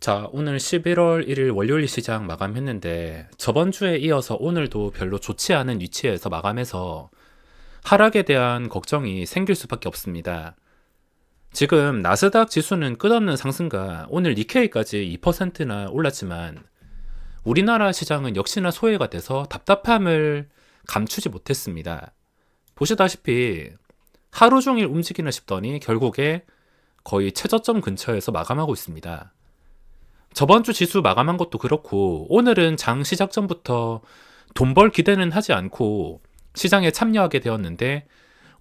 자, 오늘 11월 1일 월요일 시장 마감했는데 저번 주에 이어서 오늘도 별로 좋지 않은 위치에서 마감해서 하락에 대한 걱정이 생길 수밖에 없습니다. 지금 나스닥 지수는 끝없는 상승과 오늘 니케이까지 2%나 올랐지만 우리나라 시장은 역시나 소외가 돼서 답답함을 감추지 못했습니다. 보시다시피 하루 종일 움직이나 싶더니 결국에 거의 최저점 근처에서 마감하고 있습니다. 저번 주 지수 마감한 것도 그렇고 오늘은 장 시작 전부터 돈 벌 기대는 하지 않고 시장에 참여하게 되었는데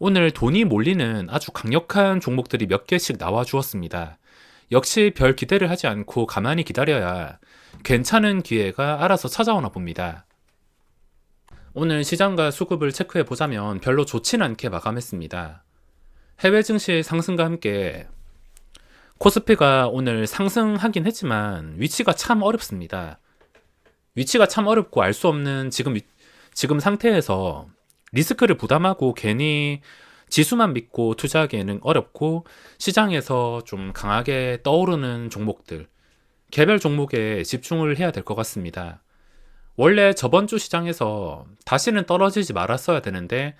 오늘 돈이 몰리는 아주 강력한 종목들이 몇 개씩 나와 주었습니다. 역시 별 기대를 하지 않고 가만히 기다려야 괜찮은 기회가 알아서 찾아오나 봅니다. 오늘 시장과 수급을 체크해 보자면 별로 좋진 않게 마감했습니다. 해외 증시 상승과 함께 코스피가 오늘 상승하긴 했지만 위치가 참 어렵습니다. 위치가 참 어렵고 알 수 없는 지금 상태에서 리스크를 부담하고 괜히 지수만 믿고 투자하기에는 어렵고 시장에서 좀 강하게 떠오르는 종목들, 개별 종목에 집중을 해야 될 것 같습니다. 원래 저번 주 시장에서 다시는 떨어지지 말았어야 되는데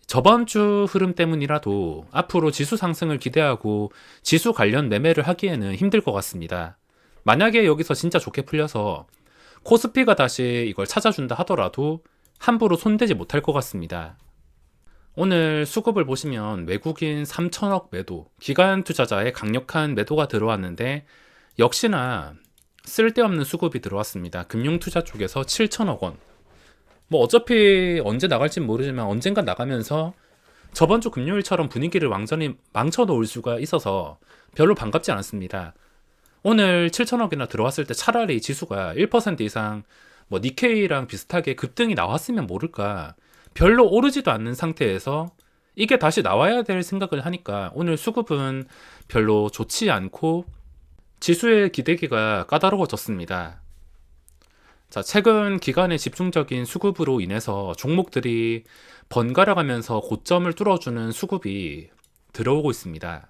저번 주 흐름 때문이라도 앞으로 지수 상승을 기대하고 지수 관련 매매를 하기에는 힘들 것 같습니다. 만약에 여기서 진짜 좋게 풀려서 코스피가 다시 이걸 찾아준다 하더라도 함부로 손대지 못할 것 같습니다. 오늘 수급을 보시면 외국인 3천억 매도, 기관 투자자의 강력한 매도가 들어왔는데 역시나 쓸데없는 수급이 들어왔습니다. 금융투자 쪽에서 7천억 원. 뭐 어차피 언제 나갈진 모르지만 언젠간 나가면서 저번 주 금요일처럼 분위기를 완전히 망쳐놓을 수가 있어서 별로 반갑지 않았습니다. 오늘 7천억이나 들어왔을 때 차라리 지수가 1% 이상 뭐 니케이랑 비슷하게 급등이 나왔으면 모를까. 별로 오르지도 않는 상태에서 이게 다시 나와야 될 생각을 하니까 오늘 수급은 별로 좋지 않고 지수의 기대기가 까다로워졌습니다. 자, 최근 기간의 집중적인 수급으로 인해서 종목들이 번갈아 가면서 고점을 뚫어주는 수급이 들어오고 있습니다.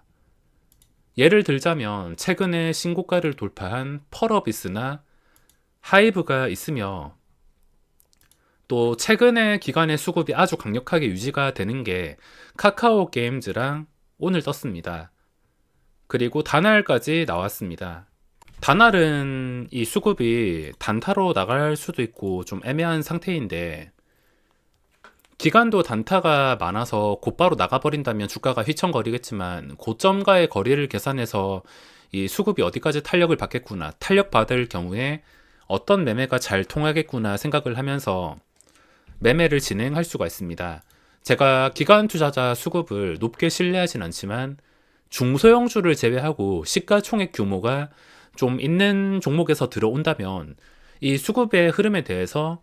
예를 들자면 최근에 신고가를 돌파한 펄어비스나 하이브가 있으며 또 최근에 기간의 수급이 아주 강력하게 유지가 되는 게 카카오 게임즈랑 오늘 떴습니다. 그리고 다날까지 나왔습니다. 다날은 이 수급이 단타로 나갈 수도 있고 좀 애매한 상태인데 기간도 단타가 많아서 곧바로 나가버린다면 주가가 휘청거리겠지만 고점과의 거리를 계산해서 이 수급이 어디까지 탄력을 받겠구나, 탄력받을 경우에 어떤 매매가 잘 통하겠구나 생각을 하면서 매매를 진행할 수가 있습니다. 제가 기관 투자자 수급을 높게 신뢰하진 않지만 중소형주를 제외하고 시가총액 규모가 좀 있는 종목에서 들어온다면 이 수급의 흐름에 대해서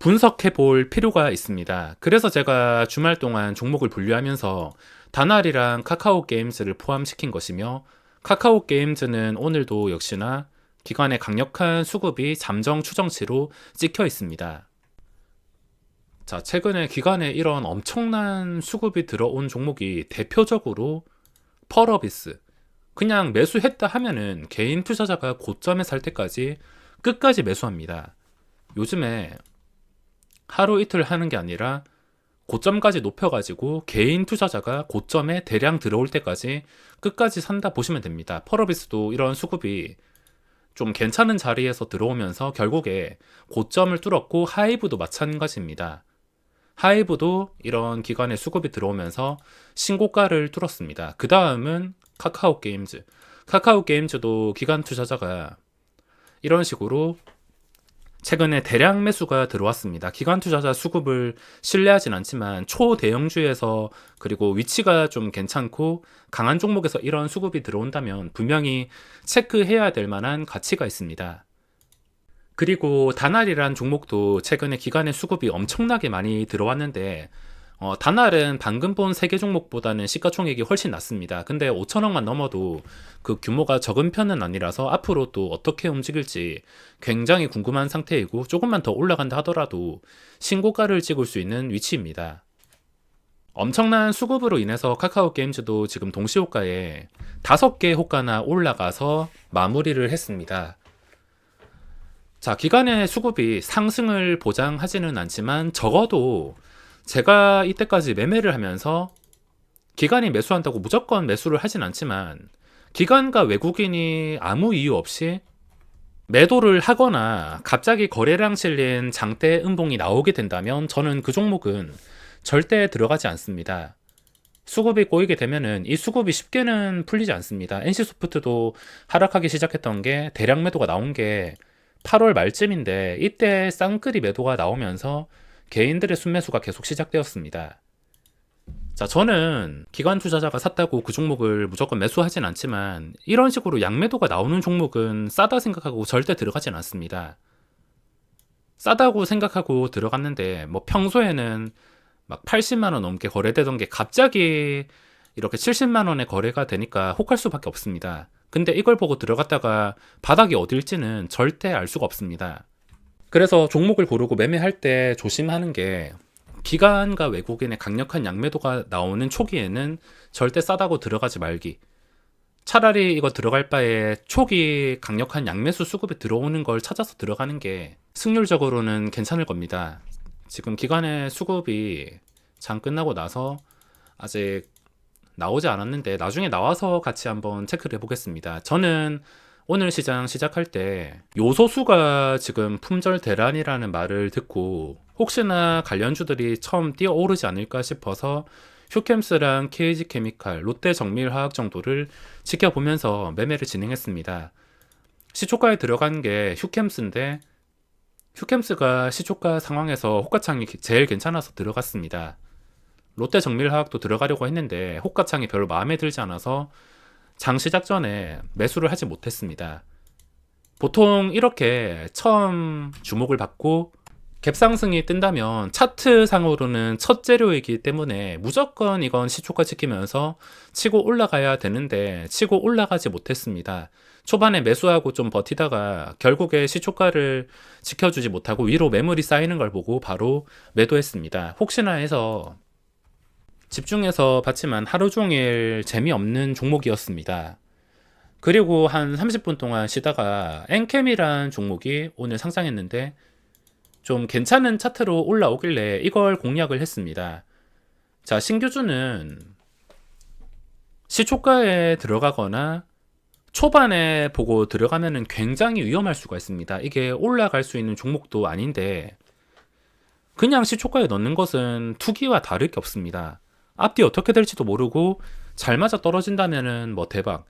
분석해 볼 필요가 있습니다. 그래서 제가 주말 동안 종목을 분류하면서 다날이랑 카카오 게임즈를 포함시킨 것이며 카카오 게임즈는 오늘도 역시나 기관의 강력한 수급이 잠정 추정치로 찍혀 있습니다. 자, 최근에 기관에 이런 엄청난 수급이 들어온 종목이 대표적으로 펄어비스. 그냥 매수했다 하면은 개인 투자자가 고점에 살 때까지 끝까지 매수합니다. 요즘에 하루 이틀 하는 게 아니라 고점까지 높여가지고 개인 투자자가 고점에 대량 들어올 때까지 끝까지 산다 보시면 됩니다. 펄어비스도 이런 수급이 좀 괜찮은 자리에서 들어오면서 결국에 고점을 뚫었고 하이브도 마찬가지입니다. 하이브도 이런 기관의 수급이 들어오면서 신고가를 뚫었습니다. 그 다음은 카카오 게임즈. 카카오 게임즈도 기관 투자자가 이런 식으로 최근에 대량 매수가 들어왔습니다. 기관 투자자 수급을 신뢰하진 않지만 초대형주에서 그리고 위치가 좀 괜찮고 강한 종목에서 이런 수급이 들어온다면 분명히 체크해야 될 만한 가치가 있습니다. 그리고 다날이란 종목도 최근에 기관의 수급이 엄청나게 많이 들어왔는데 다날은 방금 본 3개 종목보다는 시가총액이 훨씬 낮습니다. 근데 5천억만 넘어도 그 규모가 적은 편은 아니라서 앞으로 또 어떻게 움직일지 굉장히 궁금한 상태이고 조금만 더 올라간다 하더라도 신고가를 찍을 수 있는 위치입니다. 엄청난 수급으로 인해서 카카오 게임즈도 지금 동시호가에 5개 호가나 올라가서 마무리를 했습니다. 자, 기간의 수급이 상승을 보장하지는 않지만 적어도 제가 이때까지 매매를 하면서 기관이 매수한다고 무조건 매수를 하진 않지만 기관과 외국인이 아무 이유 없이 매도를 하거나 갑자기 거래량 실린 장대 음봉이 나오게 된다면 저는 그 종목은 절대 들어가지 않습니다. 수급이 꼬이게 되면은 이 수급이 쉽게는 풀리지 않습니다. NC소프트도 하락하기 시작했던 게 대량 매도가 나온 게 8월 말쯤인데 이때 쌍끌이 매도가 나오면서 개인들의 순매수가 계속 시작되었습니다. 자, 저는 기관 투자자가 샀다고 그 종목을 무조건 매수하진 않지만 이런 식으로 양매도가 나오는 종목은 싸다 생각하고 절대 들어가진 않습니다. 싸다고 생각하고 들어갔는데 뭐 평소에는 막 80만 원 넘게 거래되던 게 갑자기 이렇게 70만 원에 거래가 되니까 혹할 수밖에 없습니다. 근데 이걸 보고 들어갔다가 바닥이 어딜지는 절대 알 수가 없습니다. 그래서 종목을 고르고 매매할 때 조심하는 게 기관과 외국인의 강력한 양매도가 나오는 초기에는 절대 싸다고 들어가지 말기. 차라리 이거 들어갈 바에 초기 강력한 양매수 수급에 들어오는 걸 찾아서 들어가는 게 승률적으로는 괜찮을 겁니다. 지금 기관의 수급이 장 끝나고 나서 아직 나오지 않았는데 나중에 나와서 같이 한번 체크를 해보겠습니다. 저는 오늘 시장 시작할 때 요소수가 지금 품절 대란이라는 말을 듣고 혹시나 관련주들이 처음 뛰어오르지 않을까 싶어서 휴캠스랑 KG케미칼, 롯데정밀화학 정도를 지켜보면서 매매를 진행했습니다. 시초가에 들어간 게 휴캠스인데 휴캠스가 시초가 상황에서 호가창이 제일 괜찮아서 들어갔습니다. 롯데정밀화학도 들어가려고 했는데 호가창이 별로 마음에 들지 않아서 장 시작 전에 매수를 하지 못했습니다. 보통 이렇게 처음 주목을 받고 갭상승이 뜬다면 차트상으로는 첫 재료이기 때문에 무조건 이건 시초가 지키면서 치고 올라가야 되는데 치고 올라가지 못했습니다. 초반에 매수하고 좀 버티다가 결국에 시초가를 지켜주지 못하고 위로 매물이 쌓이는 걸 보고 바로 매도했습니다. 혹시나 해서 집중해서 봤지만 하루 종일 재미없는 종목이었습니다. 그리고 한 30분 동안 쉬다가 엔캠이란 종목이 오늘 상장했는데 좀 괜찮은 차트로 올라오길래 이걸 공략을 했습니다. 자, 신규주는 시초가에 들어가거나 초반에 보고 들어가면은 굉장히 위험할 수가 있습니다. 이게 올라갈 수 있는 종목도 아닌데 그냥 시초가에 넣는 것은 투기와 다를 게 없습니다. 앞뒤 어떻게 될지도 모르고 잘 맞아 떨어진다면은 뭐 대박,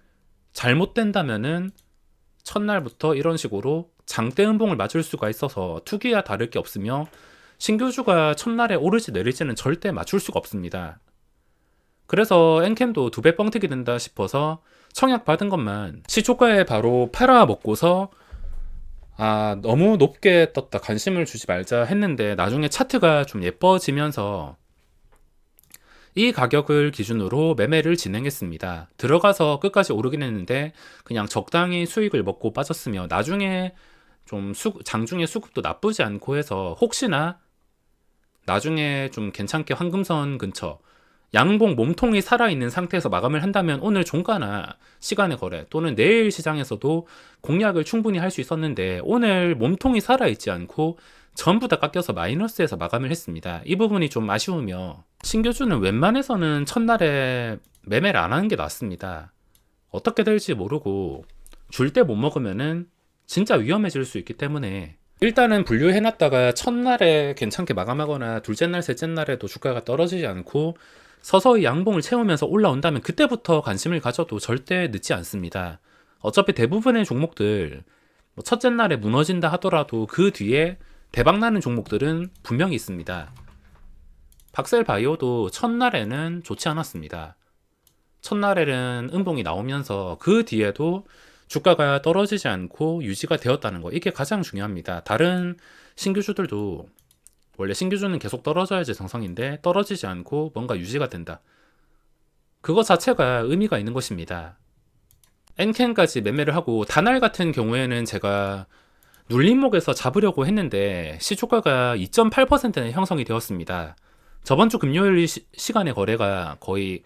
잘못된다면은 첫날부터 이런 식으로 장대 음봉을 맞을 수가 있어서 투기와 다를 게 없으며 신규주가 첫날에 오르지 내릴지는 절대 맞출 수가 없습니다. 그래서 엔캠도 2배 뻥튀기 된다 싶어서 청약 받은 것만 시초가에 바로 팔아 먹고서 너무 높게 떴다, 관심을 주지 말자 했는데 나중에 차트가 좀 예뻐지면서 이 가격을 기준으로 매매를 진행했습니다. 들어가서 끝까지 오르긴 했는데 그냥 적당히 수익을 먹고 빠졌으며 나중에 좀 장중에 수급도 나쁘지 않고 해서 혹시나 나중에 좀 괜찮게 황금선 근처 양봉 몸통이 살아있는 상태에서 마감을 한다면 오늘 종가나 시간의 거래 또는 내일 시장에서도 공략을 충분히 할 수 있었는데 오늘 몸통이 살아있지 않고 전부 다 깎여서 마이너스에서 마감을 했습니다. 이 부분이 좀 아쉬우며 신규주는 웬만해서는 첫날에 매매를 안 하는 게 낫습니다. 어떻게 될지 모르고 줄 때 못 먹으면은 진짜 위험해질 수 있기 때문에 일단은 분류해놨다가 첫날에 괜찮게 마감하거나 둘째 날, 셋째 날에도 주가가 떨어지지 않고 서서히 양봉을 채우면서 올라온다면 그때부터 관심을 가져도 절대 늦지 않습니다. 어차피 대부분의 종목들 첫째 날에 무너진다 하더라도 그 뒤에 대박나는 종목들은 분명히 있습니다. 박셀바이오도 첫날에는 좋지 않았습니다. 첫날에는 음봉이 나오면서 그 뒤에도 주가가 떨어지지 않고 유지가 되었다는 거, 이게 가장 중요합니다. 다른 신규주들도 원래 신규주는 계속 떨어져야지 정상인데 떨어지지 않고 뭔가 유지가 된다. 그거 자체가 의미가 있는 것입니다. 엔캔까지 매매를 하고 다날 같은 경우에는 제가 눌림목에서 잡으려고 했는데 시초가가 2.8%는 형성이 되었습니다. 저번 주 금요일 시간에 거래가 거의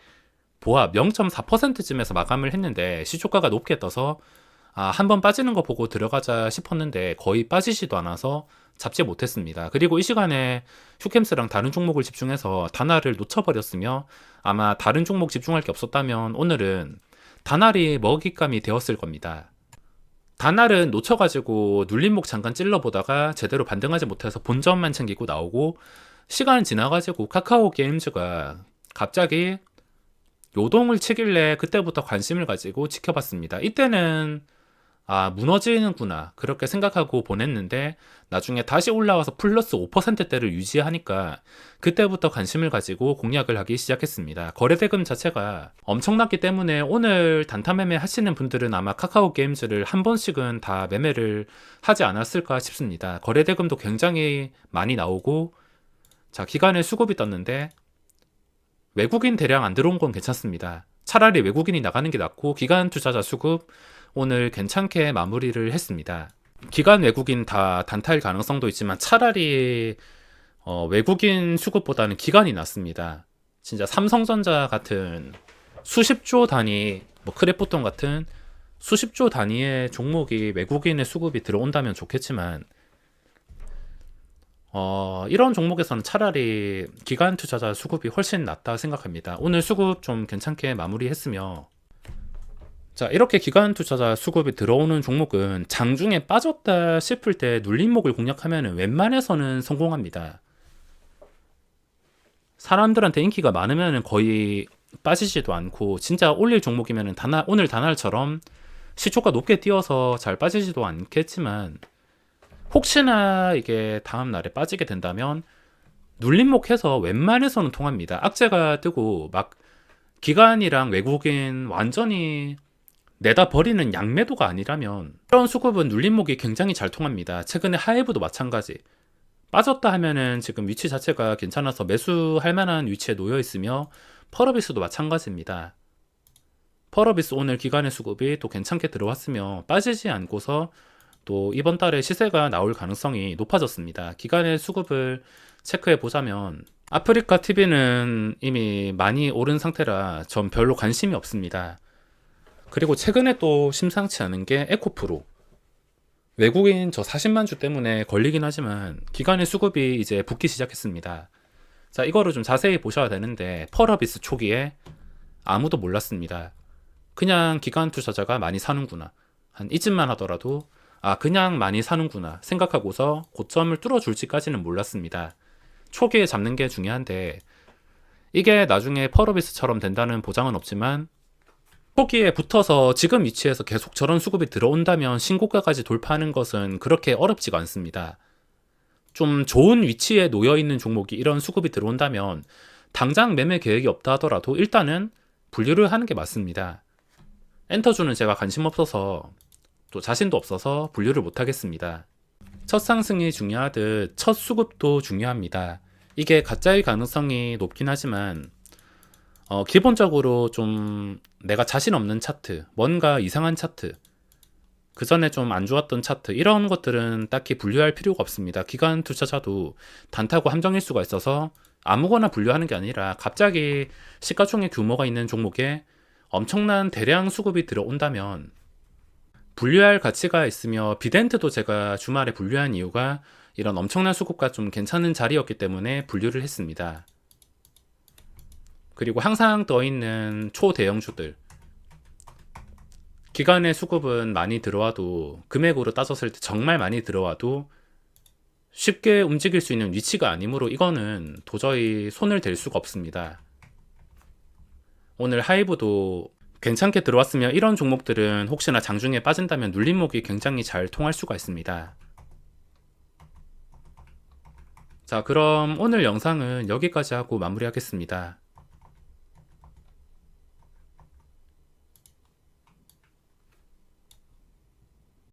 보합 0.4%쯤에서 마감을 했는데 시초가가 높게 떠서 한번 빠지는 거 보고 들어가자 싶었는데 거의 빠지지도 않아서 잡지 못했습니다. 그리고 이 시간에 휴캠스랑 다른 종목을 집중해서 단알을 놓쳐버렸으며 아마 다른 종목 집중할 게 없었다면 오늘은 단알이 먹잇감이 되었을 겁니다. 단알은 놓쳐가지고 눌림목 잠깐 찔러보다가 제대로 반등하지 못해서 본전만 챙기고 나오고 시간 지나가지고 카카오 게임즈가 갑자기 요동을 치길래 그때부터 관심을 가지고 지켜봤습니다. 이때는 무너지는구나 그렇게 생각하고 보냈는데 나중에 다시 올라와서 플러스 5%대를 유지하니까 그때부터 관심을 가지고 공략을 하기 시작했습니다. 거래대금 자체가 엄청났기 때문에 오늘 단타 매매 하시는 분들은 아마 카카오 게임즈를 한 번씩은 다 매매를 하지 않았을까 싶습니다. 거래대금도 굉장히 많이 나오고 자, 기간에 수급이 떴는데 외국인 대량 안 들어온 건 괜찮습니다. 차라리 외국인이 나가는 게 낫고 기간 투자자 수급 오늘 괜찮게 마무리를 했습니다. 기간 외국인 다 단타일 가능성도 있지만 차라리 외국인 수급보다는 기간이 낫습니다. 진짜 삼성전자 같은 수십조 단위, 크래프톤 같은 수십조 단위의 종목이 외국인의 수급이 들어온다면 좋겠지만 이런 종목에서는 차라리 기간 투자자 수급이 훨씬 낫다 생각합니다. 오늘 수급 좀 괜찮게 마무리했으며 자, 이렇게 기간 투자자 수급이 들어오는 종목은 장중에 빠졌다 싶을 때 눌림목을 공략하면 웬만해서는 성공합니다. 사람들한테 인기가 많으면 거의 빠지지도 않고 진짜 올릴 종목이면 오늘 단알처럼 시초가 높게 뛰어서 잘 빠지지도 않겠지만 혹시나 이게 다음 날에 빠지게 된다면 눌림목 해서 웬만해서는 통합니다. 악재가 뜨고 막 기관이랑 외국인 완전히 내다 버리는 양매도가 아니라면 이런 수급은 눌림목이 굉장히 잘 통합니다. 최근에 하이브도 마찬가지. 빠졌다 하면은 지금 위치 자체가 괜찮아서 매수할 만한 위치에 놓여 있으며 펄어비스도 마찬가지입니다. 펄어비스 오늘 기관의 수급이 또 괜찮게 들어왔으며 빠지지 않고서 또 이번 달에 시세가 나올 가능성이 높아졌습니다. 기관의 수급을 체크해 보자면 아프리카 TV는 이미 많이 오른 상태라 전 별로 관심이 없습니다. 그리고 최근에 또 심상치 않은 게 에코프로. 외국인 저 40만 주 때문에 걸리긴 하지만 기관의 수급이 이제 붙기 시작했습니다. 자, 이거를 좀 자세히 보셔야 되는데 펄어비스 초기에 아무도 몰랐습니다. 그냥 기관 투자자가 많이 사는구나. 한 이쯤만 하더라도 그냥 많이 사는구나 생각하고서 고점을 뚫어줄지까지는 몰랐습니다. 초기에 잡는 게 중요한데 이게 나중에 펄어비스처럼 된다는 보장은 없지만 초기에 붙어서 지금 위치에서 계속 저런 수급이 들어온다면 신고가까지 돌파하는 것은 그렇게 어렵지가 않습니다. 좀 좋은 위치에 놓여있는 종목이 이런 수급이 들어온다면 당장 매매 계획이 없다 하더라도 일단은 분류를 하는 게 맞습니다. 엔터주는 제가 관심 없어서 또 자신도 없어서 분류를 못하겠습니다. 첫 상승이 중요하듯 첫 수급도 중요합니다. 이게 가짜일 가능성이 높긴 하지만 기본적으로 좀 내가 자신 없는 차트, 뭔가 이상한 차트, 그 전에 좀 안 좋았던 차트 이런 것들은 딱히 분류할 필요가 없습니다. 기관 투자자도 단타고 함정일 수가 있어서 아무거나 분류하는 게 아니라 갑자기 시가총액 규모가 있는 종목에 엄청난 대량 수급이 들어온다면 분류할 가치가 있으며 비덴트도 제가 주말에 분류한 이유가 이런 엄청난 수급과 좀 괜찮은 자리였기 때문에 분류를 했습니다. 그리고 항상 떠있는 초대형주들 기간의 수급은 많이 들어와도 금액으로 따졌을 때 정말 많이 들어와도 쉽게 움직일 수 있는 위치가 아니므로 이거는 도저히 손을 댈 수가 없습니다. 오늘 하이브도 괜찮게 들어왔으며 이런 종목들은 혹시나 장중에 빠진다면 눌림목이 굉장히 잘 통할 수가 있습니다. 자, 그럼 오늘 영상은 여기까지 하고 마무리하겠습니다.